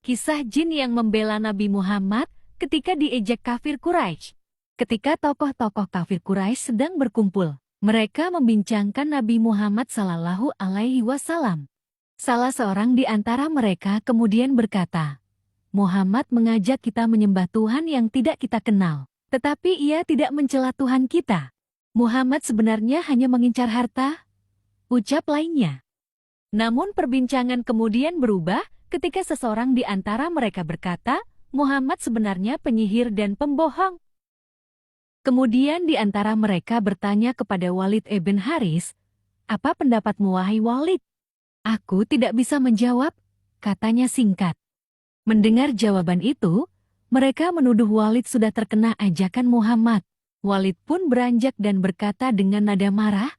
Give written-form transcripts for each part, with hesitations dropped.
Kisah jin yang membela Nabi Muhammad ketika diejek kafir Quraisy. Ketika tokoh-tokoh kafir Quraisy sedang berkumpul, mereka membincangkan Nabi Muhammad Sallallahu Alaihi Wasallam. Salah seorang di antara mereka kemudian berkata, Muhammad mengajak kita menyembah Tuhan yang tidak kita kenal, tetapi ia tidak mencela Tuhan kita. Muhammad sebenarnya hanya mengincar harta, ucap lainnya. Namun perbincangan kemudian berubah ketika seseorang di antara mereka berkata, Muhammad sebenarnya penyihir dan pembohong. Kemudian di antara mereka bertanya kepada Walid ibn Haris, apa pendapatmu wahai Walid? Aku tidak bisa menjawab, katanya singkat. Mendengar jawaban itu, mereka menuduh Walid sudah terkena ajakan Muhammad. Walid pun beranjak dan berkata dengan nada marah,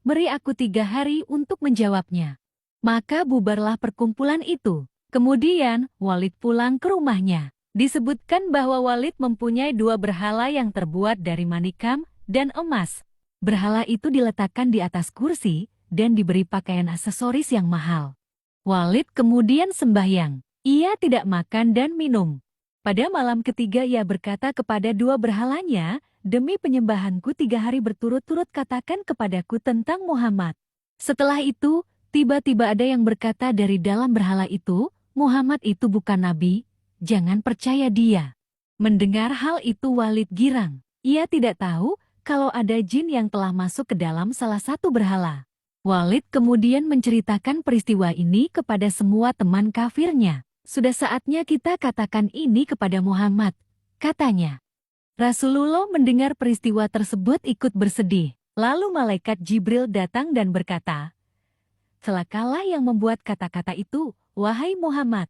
beri aku 3 hari untuk menjawabnya. Maka bubarlah perkumpulan itu. Kemudian, Walid pulang ke rumahnya. Disebutkan bahwa Walid mempunyai 2 berhala yang terbuat dari manikam dan emas. Berhala itu diletakkan di atas kursi dan diberi pakaian aksesoris yang mahal. Walid kemudian sembahyang. Ia tidak makan dan minum. Pada malam ketiga ia berkata kepada 2 berhalanya, demi penyembahanku 3 hari berturut-turut katakan kepadaku tentang Muhammad. Setelah itu, tiba-tiba ada yang berkata dari dalam berhala itu, Muhammad itu bukan nabi, jangan percaya dia. Mendengar hal itu Walid girang. Ia tidak tahu kalau ada jin yang telah masuk ke dalam salah satu berhala. Walid kemudian menceritakan peristiwa ini kepada semua teman kafirnya. Sudah saatnya kita katakan ini kepada Muhammad, katanya. Rasulullah mendengar peristiwa tersebut ikut bersedih. Lalu malaikat Jibril datang dan berkata, celakalah yang membuat kata-kata itu, wahai Muhammad.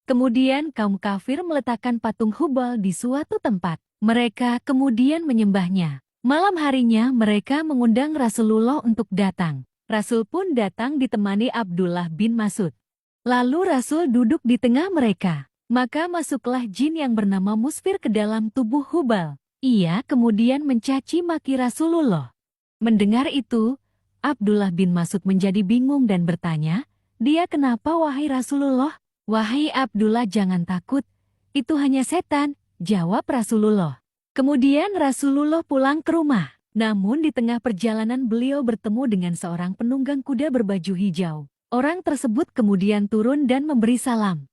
Kemudian kaum kafir meletakkan patung Hubal di suatu tempat. Mereka kemudian menyembahnya. Malam harinya mereka mengundang Rasulullah untuk datang. Rasul pun datang ditemani Abdullah bin Mas'ud. Lalu Rasul duduk di tengah mereka. Maka masuklah jin yang bernama Musfir ke dalam tubuh Hubal. Ia kemudian mencaci maki Rasulullah. Mendengar itu, Abdullah bin Mas'ud menjadi bingung dan bertanya, dia kenapa wahai Rasulullah? Wahai Abdullah jangan takut, itu hanya setan, jawab Rasulullah. Kemudian Rasulullah pulang ke rumah. Namun di tengah perjalanan beliau bertemu dengan seorang penunggang kuda berbaju hijau. Orang tersebut kemudian turun dan memberi salam.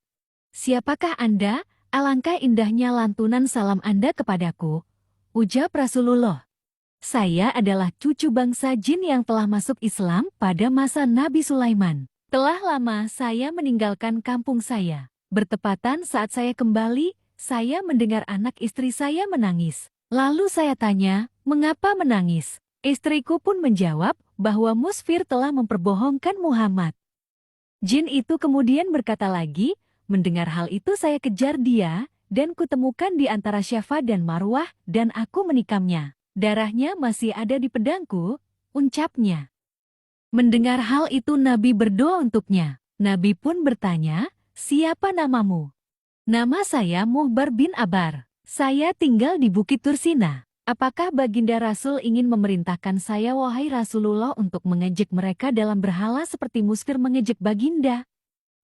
Siapakah Anda? Alangkah indahnya lantunan salam Anda kepadaku, ujar Rasulullah. Saya adalah cucu bangsa jin yang telah masuk Islam pada masa Nabi Sulaiman. Telah lama saya meninggalkan kampung saya. Bertepatan saat saya kembali, saya mendengar anak istri saya menangis. Lalu saya tanya, mengapa menangis? Istriku pun menjawab bahwa Musfir telah memperbohongkan Muhammad. Jin itu kemudian berkata lagi, mendengar hal itu saya kejar dia, dan kutemukan di antara Syafa dan Marwah, dan aku menikamnya. Darahnya masih ada di pedangku, ucapnya. Mendengar hal itu Nabi berdoa untuknya. Nabi pun bertanya, siapa namamu? Nama saya Muhbar bin Abar. Saya tinggal di Bukit Tursina. Apakah Baginda Rasul ingin memerintahkan saya wahai Rasulullah untuk mengejek mereka dalam berhala seperti Musfir mengejek Baginda?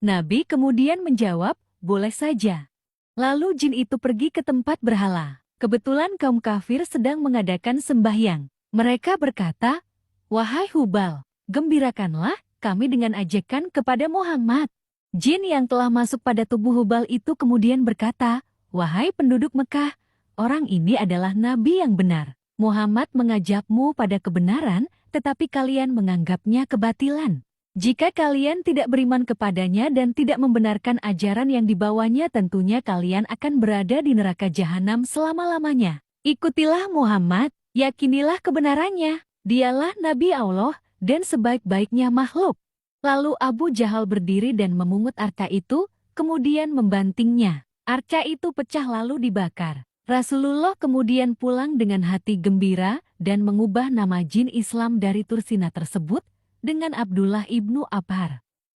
Nabi kemudian menjawab, boleh saja. Lalu jin itu pergi ke tempat berhala. Kebetulan kaum kafir sedang mengadakan sembahyang. Mereka berkata, wahai Hubal, gembirakanlah kami dengan ajakan kepada Muhammad. Jin yang telah masuk pada tubuh Hubal itu kemudian berkata, wahai penduduk Mekah, orang ini adalah nabi yang benar. Muhammad mengajakmu pada kebenaran, tetapi kalian menganggapnya kebatilan. Jika kalian tidak beriman kepadanya dan tidak membenarkan ajaran yang dibawanya, tentunya kalian akan berada di neraka jahanam selama-lamanya. Ikutilah Muhammad, yakinilah kebenarannya. Dialah Nabi Allah dan sebaik-baiknya makhluk. Lalu Abu Jahal berdiri dan memungut arca itu, kemudian membantingnya. Arca itu pecah lalu dibakar. Rasulullah kemudian pulang dengan hati gembira dan mengubah nama jin Islam dari Tursina tersebut dengan Abdullah ibnu Abhar.